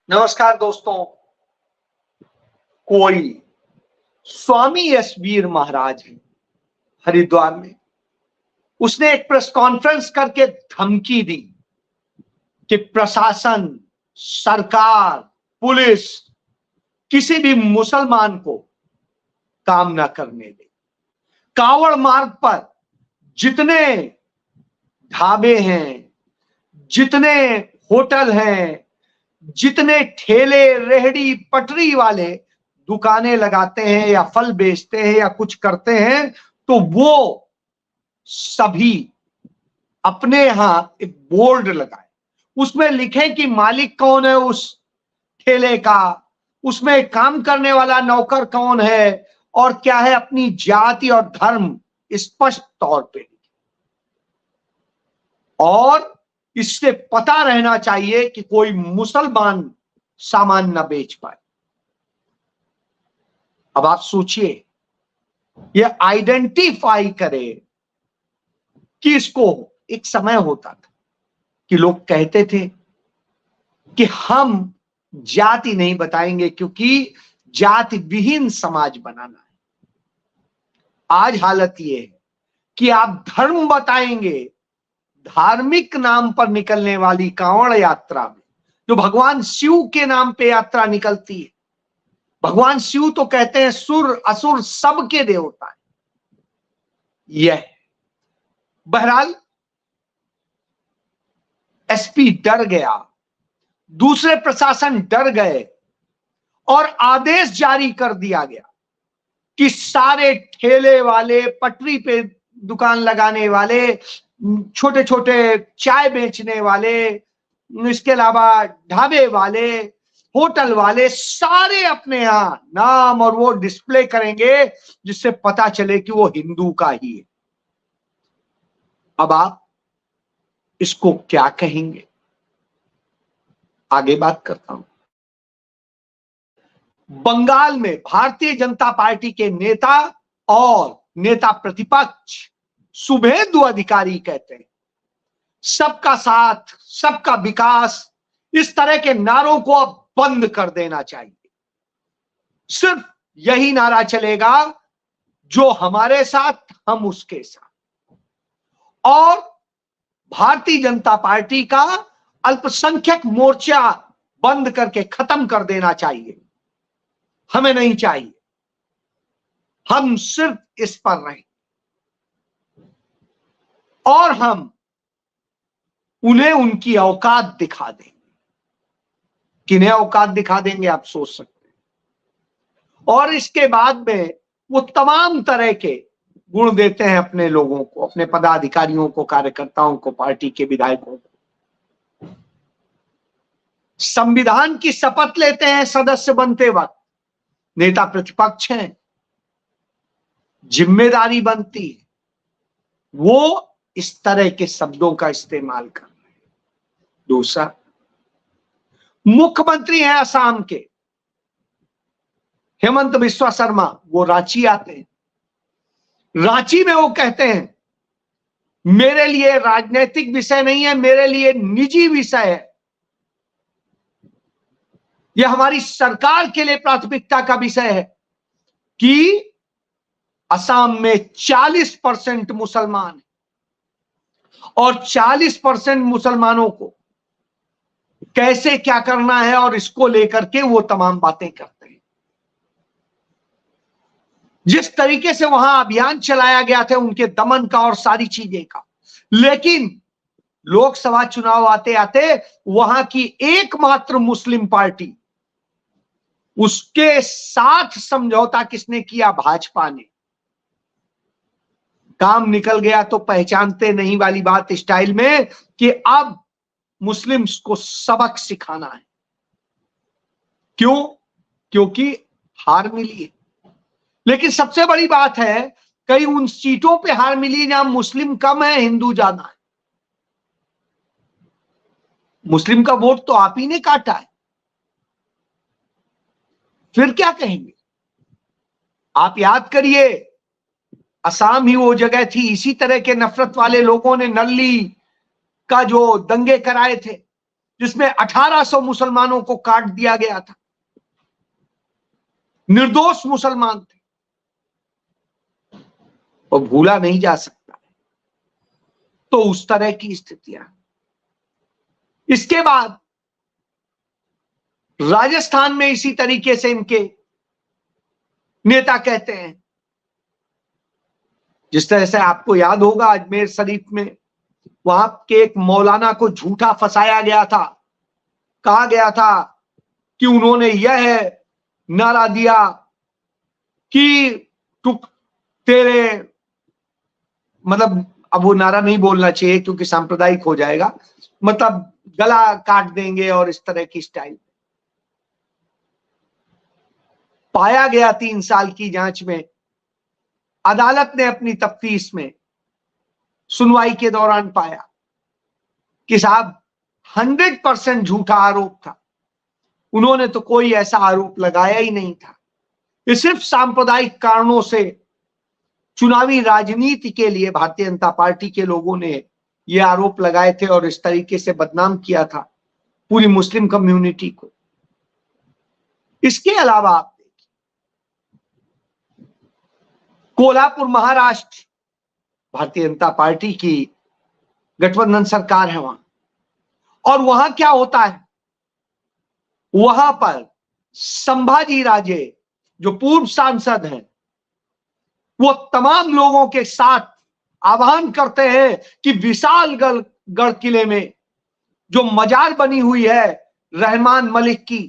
नमस्कार दोस्तों। कोई स्वामी यशवीर महाराज है हरिद्वार में। उसने एक प्रेस कॉन्फ्रेंस करके धमकी दी कि प्रशासन, सरकार, पुलिस किसी भी मुसलमान को काम ना करने दे। कांवड़ मार्ग पर जितने ढाबे हैं, जितने होटल हैं, जितने ठेले, रेहड़ी, पटरी वाले दुकानें लगाते हैं या फल बेचते हैं या कुछ करते हैं, तो वो सभी अपने यहां एक बोर्ड लगाए, उसमें लिखे कि मालिक कौन है उस ठेले का, उसमें काम करने वाला नौकर कौन है और क्या है, अपनी जाति और धर्म स्पष्ट तौर पे लिखे। और इससे पता रहना चाहिए कि कोई मुसलमान सामान ना बेच पाए। अब आप सोचिए, ये आइडेंटिफाई करे कि इसको, एक समय होता था कि लोग कहते थे कि हम जाति नहीं बताएंगे क्योंकि जाति विहीन समाज बनाना है। आज हालत ये है कि आप धर्म बताएंगे। धार्मिक नाम पर निकलने वाली कांवड़ यात्रा में जो भगवान शिव के नाम पे यात्रा निकलती है, भगवान शिव तो कहते हैं सुर असुर सबके देवता है। यह बहरहाल एसपी डर गया, दूसरे प्रशासन डर गए और आदेश जारी कर दिया गया कि सारे ठेले वाले, पटरी पे दुकान लगाने वाले, छोटे छोटे चाय बेचने वाले, इसके अलावा ढाबे वाले, होटल वाले, सारे अपने यहां नाम और वो डिस्प्ले करेंगे जिससे पता चले कि वो हिंदू का ही है। अब आप इसको क्या कहेंगे? आगे बात करता हूं। बंगाल में भारतीय जनता पार्टी के नेता और नेता प्रतिपक्ष शुभेंदु अधिकारी कहते हैं सबका साथ, सबका विकास, इस तरह के नारों को अब बंद कर देना चाहिए। सिर्फ यही नारा चलेगा, जो हमारे साथ हम उसके साथ। और भारतीय जनता पार्टी का अल्पसंख्यक मोर्चा बंद करके खत्म कर देना चाहिए। हमें नहीं चाहिए, हम सिर्फ इस पर रहें और हम उन्हें उनकी औकात दिखा देंगे। किन्हें औकात दिखा देंगे आप सोच सकते हैं। और इसके बाद में वो तमाम तरह के गुण देते हैं अपने लोगों को, अपने पदाधिकारियों को, कार्यकर्ताओं को, पार्टी के विधायकों को। संविधान की शपथ लेते हैं सदस्य बनते वक्त, नेता प्रतिपक्ष हैं, जिम्मेदारी बनती है, वो इस तरह के शब्दों का इस्तेमाल कर रहे हैं। दूसरा, मुख्यमंत्री हैं असम के हेमंत बिस्वा शर्मा, वो रांची आते हैं। रांची में वो कहते हैं मेरे लिए राजनीतिक विषय नहीं है, मेरे लिए निजी विषय है, यह हमारी सरकार के लिए प्राथमिकता का विषय है कि असम में 40% मुसलमान है और 40% मुसलमानों को कैसे क्या करना है और इसको लेकर के वो तमाम बातें करते हैं। जिस तरीके से वहां अभियान चलाया गया था उनके दमन का और सारी चीजें का, लेकिन लोकसभा चुनाव आते आते वहां की एकमात्र मुस्लिम पार्टी, उसके साथ समझौता किसने किया? भाजपा ने। काम निकल गया तो पहचानते नहीं वाली बात स्टाइल में कि अब मुस्लिम्स को सबक सिखाना है। क्यों? क्योंकि हार मिली है। लेकिन सबसे बड़ी बात है, कई उन सीटों पे हार मिली जहां मुस्लिम कम है, हिंदू ज्यादा है। मुस्लिम का वोट तो आप ही ने काटा है, फिर क्या कहेंगे? आप याद करिए, असम ही वो जगह थी, इसी तरह के नफरत वाले लोगों ने नल्ली का जो दंगे कराए थे, जिसमें 1800 मुसलमानों को काट दिया गया था, निर्दोष मुसलमान थे, और भूला नहीं जा सकता। तो उस तरह की स्थितियां। इसके बाद राजस्थान में इसी तरीके से इनके नेता कहते हैं, जिस तरह से आपको याद होगा अजमेर शरीफ में वहां के एक मौलाना को झूठा फंसाया गया था, कहा गया था कि उन्होंने यह नारा दिया कि तेरे, मतलब अब वो नारा नहीं बोलना चाहिए क्योंकि सांप्रदायिक हो जाएगा, मतलब गला काट देंगे और इस तरह की स्टाइल। पाया गया 3 साल की जांच में, अदालत ने अपनी तफ्तीश में सुनवाई के दौरान पाया कि साहब 100% झूठा आरोप था, उन्होंने तो कोई ऐसा आरोप लगाया ही नहीं था। ये सिर्फ सांप्रदायिक कारणों से चुनावी राजनीति के लिए भारतीय जनता पार्टी के लोगों ने ये आरोप लगाए थे और इस तरीके से बदनाम किया था पूरी मुस्लिम कम्युनिटी को। इसके अलावा आप देखिए, कोल्हापुर महाराष्ट्र, भारतीय जनता पार्टी की गठबंधन सरकार है वहां, और वहां क्या होता है, वहां पर संभाजी राजे जो पूर्व सांसद हैं, वो तमाम लोगों के साथ आह्वान करते हैं कि विशालगढ़ किले में जो मजार बनी हुई है रहमान मलिक की,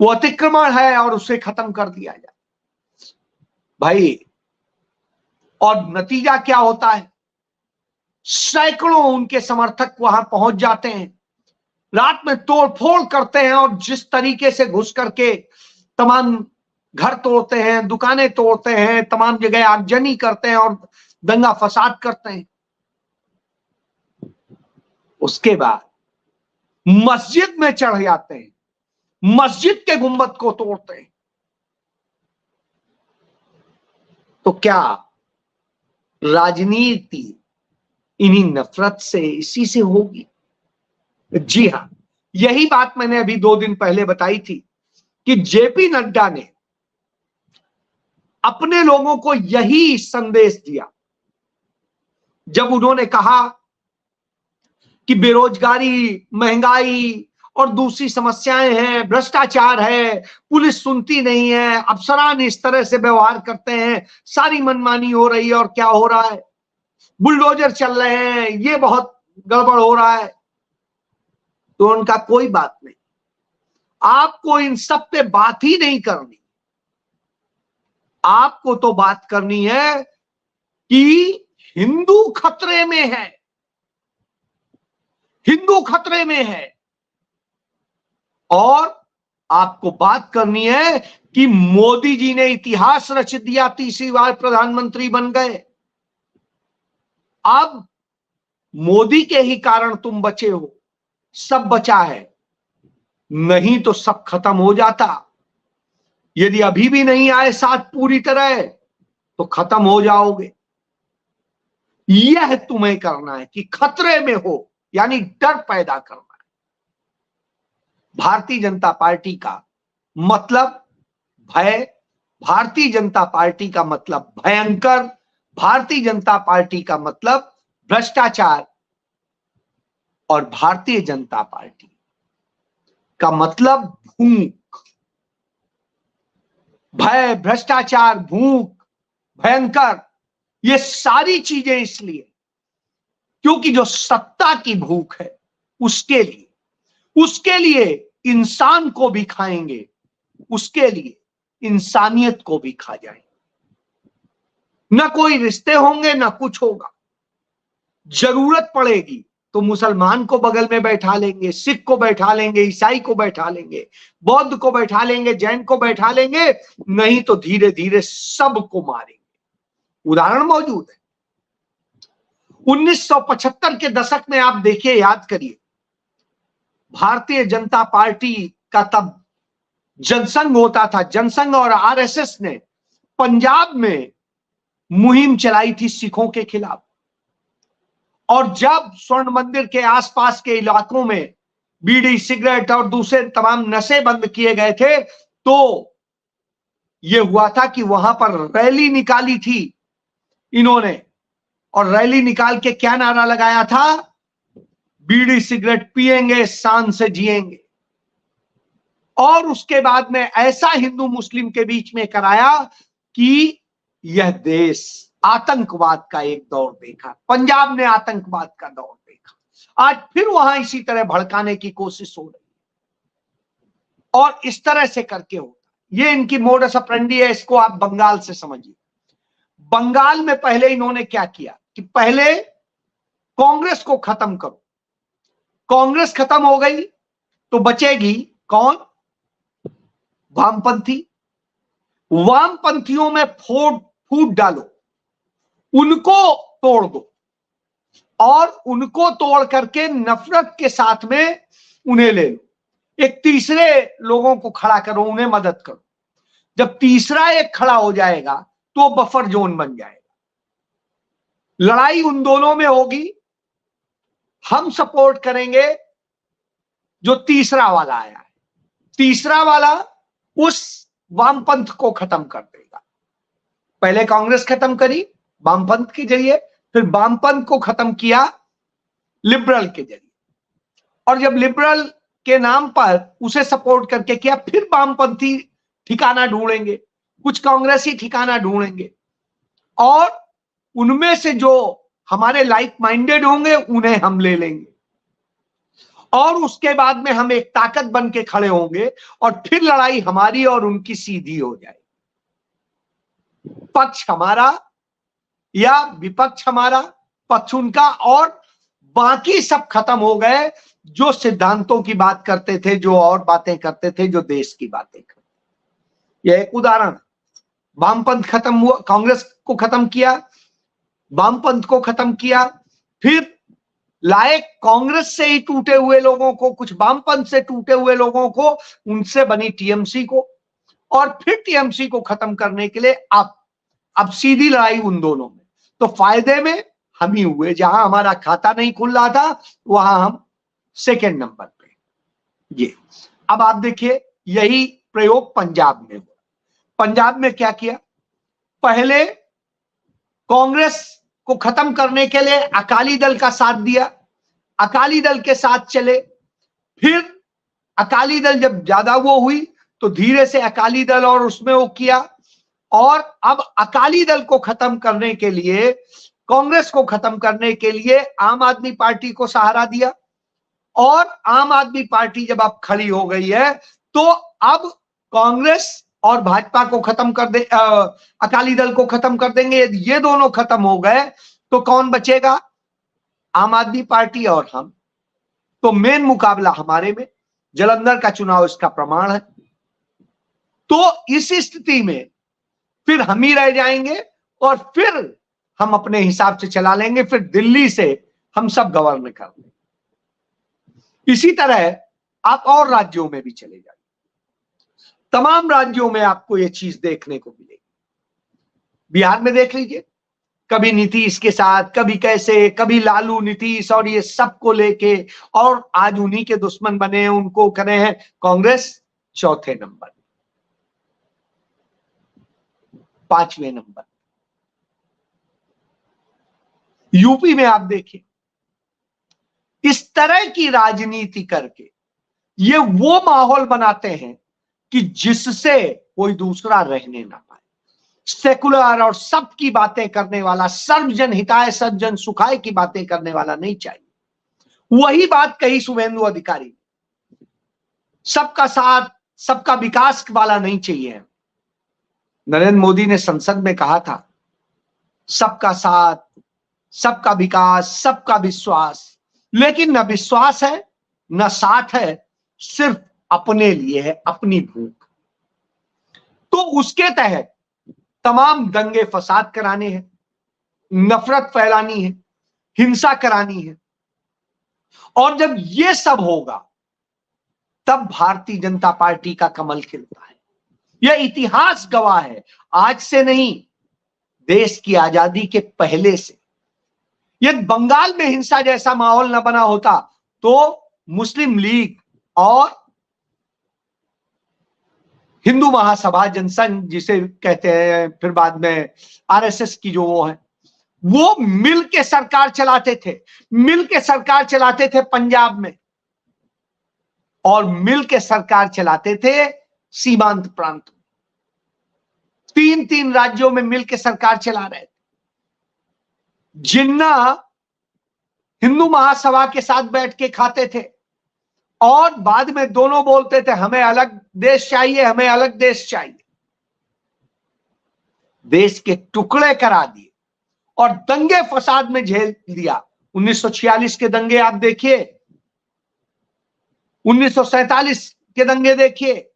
वो अतिक्रमण है और उसे खत्म कर दिया जाए। भाई, और नतीजा क्या होता है, सैकड़ों उनके समर्थक वहां पहुंच जाते हैं, रात में तोड़फोड़ करते हैं और जिस तरीके से घुस करके तमाम घर तोड़ते हैं, दुकानें तोड़ते हैं, तमाम जगह आगजनी करते हैं और दंगा फसाद करते हैं। उसके बाद मस्जिद में चढ़ जाते हैं, मस्जिद के गुंबद को तोड़ते हैं। तो क्या राजनीति इन्हीं नफरत से, इसी से होगी? जी हां, यही बात मैंने अभी 2 दिन पहले बताई थी कि जेपी नड्डा ने अपने लोगों को यही संदेश दिया जब उन्होंने कहा कि बेरोजगारी, महंगाई और दूसरी समस्याएं हैं, भ्रष्टाचार है, पुलिस सुनती नहीं है, अफसरान इस तरह से व्यवहार करते हैं, सारी मनमानी हो रही है और क्या हो रहा है, बुलडोजर चल रहे हैं, ये बहुत गड़बड़ हो रहा है। तो उनका कोई बात नहीं, आपको इन सब पे बात ही नहीं करनी, आपको तो बात करनी है कि हिंदू खतरे में है, हिंदू खतरे में है, और आपको बात करनी है कि मोदी जी ने इतिहास रच दिया, 3री बार प्रधानमंत्री बन गए। अब मोदी के ही कारण तुम बचे हो, सब बचा है, नहीं तो सब खत्म हो जाता। यदि अभी भी नहीं आए साथ पूरी तरह तो खत्म हो जाओगे। यह तुम्हें करना है कि खतरे में हो, यानी डर पैदा करना है। भारतीय जनता पार्टी का मतलब भय, भारतीय जनता पार्टी का मतलब भयंकर, भारतीय जनता पार्टी का मतलब भ्रष्टाचार, और भारतीय जनता पार्टी का मतलब भूख। भय, भ्रष्टाचार, भूख, भयंकर, ये सारी चीजें इसलिए क्योंकि जो सत्ता की भूख है उसके लिए इंसान को भी खाएंगे, उसके लिए इंसानियत को भी खा जाएंगे। ना कोई रिश्ते होंगे, ना कुछ होगा। जरूरत पड़ेगी तो मुसलमान को बगल में बैठा लेंगे, सिख को बैठा लेंगे, ईसाई को बैठा लेंगे, बौद्ध को बैठा लेंगे, जैन को बैठा लेंगे, नहीं तो धीरे धीरे सबको मारेंगे। उदाहरण मौजूद है। 1975 के दशक में आप देखिए, याद करिए, भारतीय जनता पार्टी का तब जनसंघ होता था। जनसंघ और आरएसएस ने पंजाब में मुहिम चलाई थी सिखों के खिलाफ, और जब स्वर्ण मंदिर के आसपास के इलाकों में बीड़ी, सिगरेट और दूसरे तमाम नशे बंद किए गए थे, तो यह हुआ था कि वहां पर रैली निकाली थी इन्होंने, और रैली निकाल के क्या नारा लगाया था? बीड़ी सिगरेट पिएंगे, शान से जिएंगे। और उसके बाद में ऐसा हिंदू मुस्लिम के बीच में कराया कि यह देश आतंकवाद का एक दौर देखा, पंजाब ने आतंकवाद का दौर देखा। आज फिर वहां इसी तरह भड़काने की कोशिश हो रही है, और इस तरह से करके होता। ये इनकी मोडस ऑपरेंडी है, इसको आप बंगाल से समझिए। बंगाल में पहले इन्होंने क्या किया कि पहले कांग्रेस को खत्म करो। कांग्रेस खत्म हो गई तो बचेगी कौन? वामपंथी। वामपंथियों में फूट डालो, उनको तोड़ दो, और उनको तोड़ करके नफरत के साथ में उन्हें ले लो। एक तीसरे लोगों को खड़ा करो, उन्हें मदद करो। जब तीसरा एक खड़ा हो जाएगा तो बफर जोन बन जाएगा। लड़ाई उन दोनों में होगी। हम सपोर्ट करेंगे जो तीसरा वाला आया है। तीसरा वाला उस वामपंथ को खत्म कर देगा। पहले कांग्रेस खत्म करी वामपंथ के जरिए, फिर वामपंथ को खत्म किया लिबरल के जरिए, और जब लिबरल के नाम पर उसे सपोर्ट करके किया, फिर वामपंथी ठिकाना ढूंढेंगे, कुछ कांग्रेसी ठिकाना ढूंढेंगे, और उनमें से जो हमारे लाइक माइंडेड होंगे उन्हें हम ले लेंगे, और उसके बाद में हम एक ताकत बन के खड़े होंगे, और फिर लड़ाई हमारी और उनकी सीधी हो जाएगी। पक्ष हमारा या विपक्ष हमारा, पक्ष उनका, और बाकी सब खत्म हो गए जो सिद्धांतों की बात करते थे, जो और बातें करते थे, जो देश की बातें करते। यह एक उदाहरण। वामपंथ खत्म हुआ, कांग्रेस को खत्म किया, वामपंथ को खत्म किया, फिर लाए कांग्रेस से ही टूटे हुए लोगों को, कुछ वामपंथ से टूटे हुए लोगों को, उनसे बनी टीएमसी को, और फिर टीएमसी को खत्म करने के लिए अब सीधी लड़ाई उन दोनों में। तो फायदे में हम ही हुए। जहां हमारा खाता नहीं खुल रहा था वहां हम सेकेंड नंबर पे। ये अब आप देखिए, यही प्रयोग पंजाब में हुआ। पंजाब में क्या किया? पहले कांग्रेस को खत्म करने के लिए अकाली दल का साथ दिया, अकाली दल के साथ चले। फिर अकाली दल जब ज्यादा वो हुई तो धीरे से अकाली दल और उसमें वो किया, और अब अकाली दल को खत्म करने के लिए, कांग्रेस को खत्म करने के लिए आम आदमी पार्टी को सहारा दिया। और आम आदमी पार्टी जब अब खड़ी हो गई है तो अब कांग्रेस और भाजपा को खत्म कर दे, अकाली दल को खत्म कर देंगे। यदि ये दोनों खत्म हो गए तो कौन बचेगा? आम आदमी पार्टी और हम। तो मेन मुकाबला हमारे में, जालंधर का चुनाव इसका प्रमाण है। तो इस स्थिति में फिर हम ही रह जाएंगे, और फिर हम अपने हिसाब से चला लेंगे, फिर दिल्ली से हम सब गवर्न कर लेंगे। इसी तरह आप और राज्यों में भी चले जाइए, तमाम राज्यों में आपको यह चीज देखने को मिलेगी। बिहार में देख लीजिए, कभी नीतीश के साथ, कभी कैसे, कभी लालू नीतीश, और ये सबको लेके, और आज उन्हीं के दुश्मन बने हैं, उनको करे हैं कांग्रेस चौथे नंबर, पांचवें नंबर। यूपी में आप देखिए, इस तरह की राजनीति करके ये वो माहौल बनाते हैं कि जिससे कोई दूसरा रहने ना पाए। सेकुलर और सबकी बातें करने वाला, सर्वजन हिताय सज्जन सुखाय की बातें करने वाला नहीं चाहिए। वही बात कही शुभेंदु अधिकारी, सबका साथ सबका विकास वाला नहीं चाहिए। नरेंद्र मोदी ने संसद में कहा था, सबका साथ, सबका विकास, सबका विश्वास, लेकिन न विश्वास है न साथ है, सिर्फ अपने लिए है, अपनी भूख। तो उसके तहत तमाम दंगे फसाद कराने हैं, नफरत फैलानी है, हिंसा करानी है। और जब ये सब होगा तब भारतीय जनता पार्टी का कमल खिलता है। यह इतिहास गवाह है, आज से नहीं, देश की आजादी के पहले से। यदि बंगाल में हिंसा जैसा माहौल न बना होता तो मुस्लिम लीग और हिंदू महासभा जनसंघ जिसे कहते हैं, फिर बाद में आरएसएस की जो वो है, वो मिल के सरकार चलाते थे, मिल के सरकार चलाते थे पंजाब में, और मिल के सरकार चलाते थे सीमांत प्रांत में। तीन तीन राज्यों में मिल के सरकार चला रहे थे। जिन्ना हिंदू महासभा के साथ बैठ के खाते थे और बाद में दोनों बोलते थे हमें अलग देश चाहिए, हमें अलग देश चाहिए। देश के टुकड़े करा दिए और दंगे फसाद में झेल दिया। 1946 के दंगे आप देखिए, 1947 के दंगे देखिए,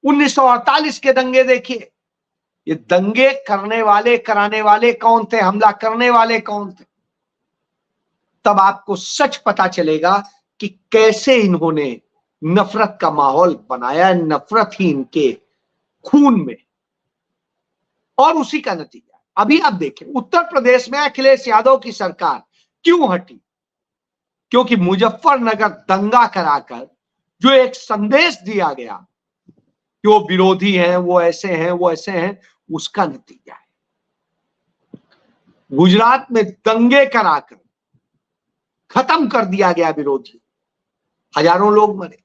1948 के दंगे देखिए। ये दंगे करने वाले, कराने वाले कौन थे, हमला करने वाले कौन थे? तब आपको सच पता चलेगा कि कैसे इन्होंने नफरत का माहौल बनाया, नफरत ही इनके खून में, और उसी का नतीजा अभी आप देखें। उत्तर प्रदेश में अखिलेश यादव की सरकार क्यों हटी? क्योंकि मुजफ्फरनगर दंगा कराकर जो एक संदेश दिया गया कि वो विरोधी हैं, वो ऐसे हैं, वो ऐसे हैं, उसका नतीजा है। गुजरात में दंगे कराकर खत्म कर दिया गया विरोधी। हजारों लोग मरे,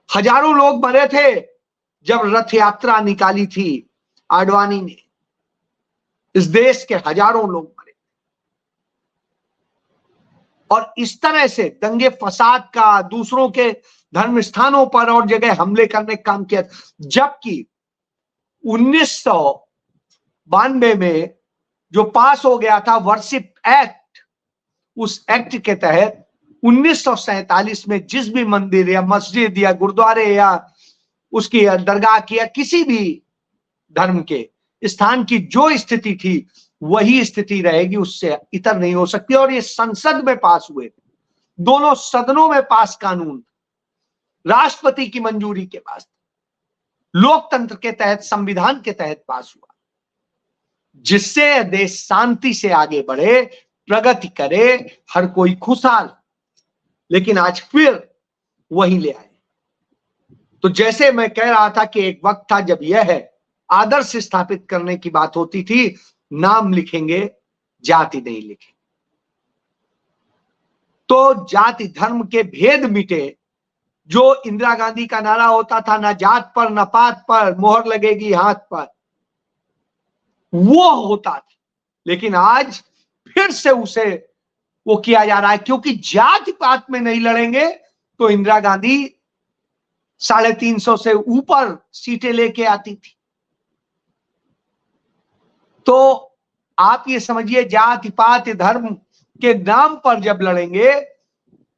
हजारों लोग मरे थे जब रथ यात्रा निकाली थी आडवाणी ने। इस देश के हजारों लोग मरे, और इस तरह से दंगे फसाद का, दूसरों के धर्म स्थानों पर और जगह हमले करने का काम किया। जबकि 1992 में जो पास हो गया था वर्शिप एक्ट, उस एक्ट के तहत 1947 में जिस भी मंदिर या मस्जिद या गुरुद्वारे या उसकी दरगाह की या किसी भी धर्म के स्थान की जो स्थिति थी वही स्थिति रहेगी, उससे इतर नहीं हो सकती। और ये संसद में पास हुए, दोनों सदनों में पास कानून, राष्ट्रपति की मंजूरी के बाद लोकतंत्र के तहत, संविधान के तहत पास हुआ, जिससे देश शांति से आगे बढ़े, प्रगति करे, हर कोई खुशहाल। लेकिन आज फिर वही ले आए। तो जैसे मैं कह रहा था कि एक वक्त था जब यह है आदर्श स्थापित करने की बात होती थी, नाम लिखेंगे, जाति नहीं लिखेंगे। तो जाति धर्म के भेद मिटे। जो इंदिरा गांधी का नारा होता था, ना जात पर ना पात पर मोहर लगेगी हाथ पर, वो होता था। लेकिन आज फिर से उसे वो किया जा रहा है, क्योंकि जाति पात में नहीं लड़ेंगे तो इंदिरा गांधी 350 से ऊपर सीटें लेके आती थी। तो आप ये समझिए, जाति पात धर्म के नाम पर जब लड़ेंगे,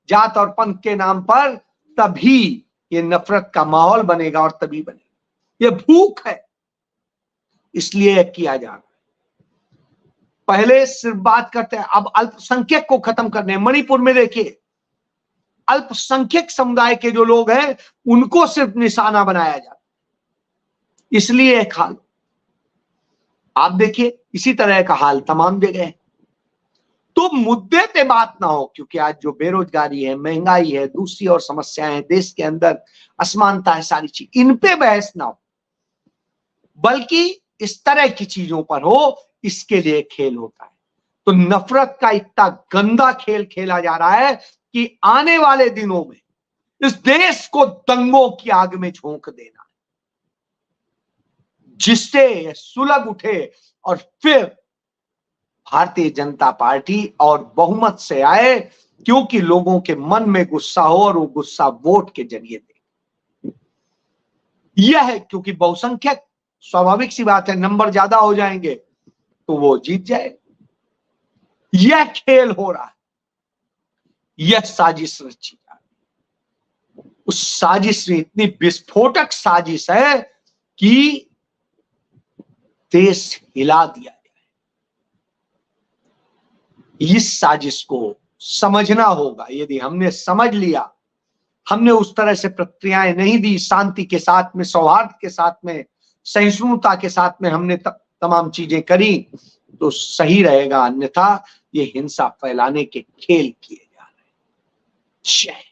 जात और पंथ के नाम पर, तभी ये नफरत का माहौल बनेगा और तभी बनेगा। ये भूख है, इसलिए किया जा रहा है। पहले सिर्फ बात करते हैं, अब अल्पसंख्यक को खत्म करने। मणिपुर में देखिए, अल्पसंख्यक समुदाय के जो लोग हैं उनको सिर्फ निशाना बनाया जाता, इसलिए एक हाल। आप देखिए इसी तरह का हाल तमाम जगह है। तो मुद्दे पे बात ना हो, क्योंकि आज जो बेरोजगारी है, महंगाई है, दूसरी और समस्याएं हैं, देश के अंदर असमानता है, सारी चीज, इन पे बहस ना हो, बल्कि इस तरह की चीजों पर हो। इसके लिए खेल होता है। तो नफरत का इतना गंदा खेल खेला जा रहा है कि आने वाले दिनों में इस देश को दंगों की आग में झोंक देना, जिससे सुलग उठे और फिर भारतीय जनता पार्टी और बहुमत से आए, क्योंकि लोगों के मन में गुस्सा हो और वो गुस्सा वोट के जरिए दे। यह है, क्योंकि बहुसंख्यक, स्वाभाविक सी बात है, नंबर ज्यादा हो जाएंगे तो वो जीत जाए। यह खेल हो रहा है, यह साजिश रची जा रही है। उस साजिश में इतनी विस्फोटक साजिश है कि देश हिला दिया गया है। इस साजिश को समझना होगा। यदि हमने समझ लिया, हमने उस तरह से प्रक्रियाएं नहीं दी, शांति के साथ में, सौहार्द के साथ में, सहिष्णुता के साथ में हमने तमाम चीजें करी, तो सही रहेगा। अन्यथा ये हिंसा फैलाने के खेल किए जा रहे हैं। जय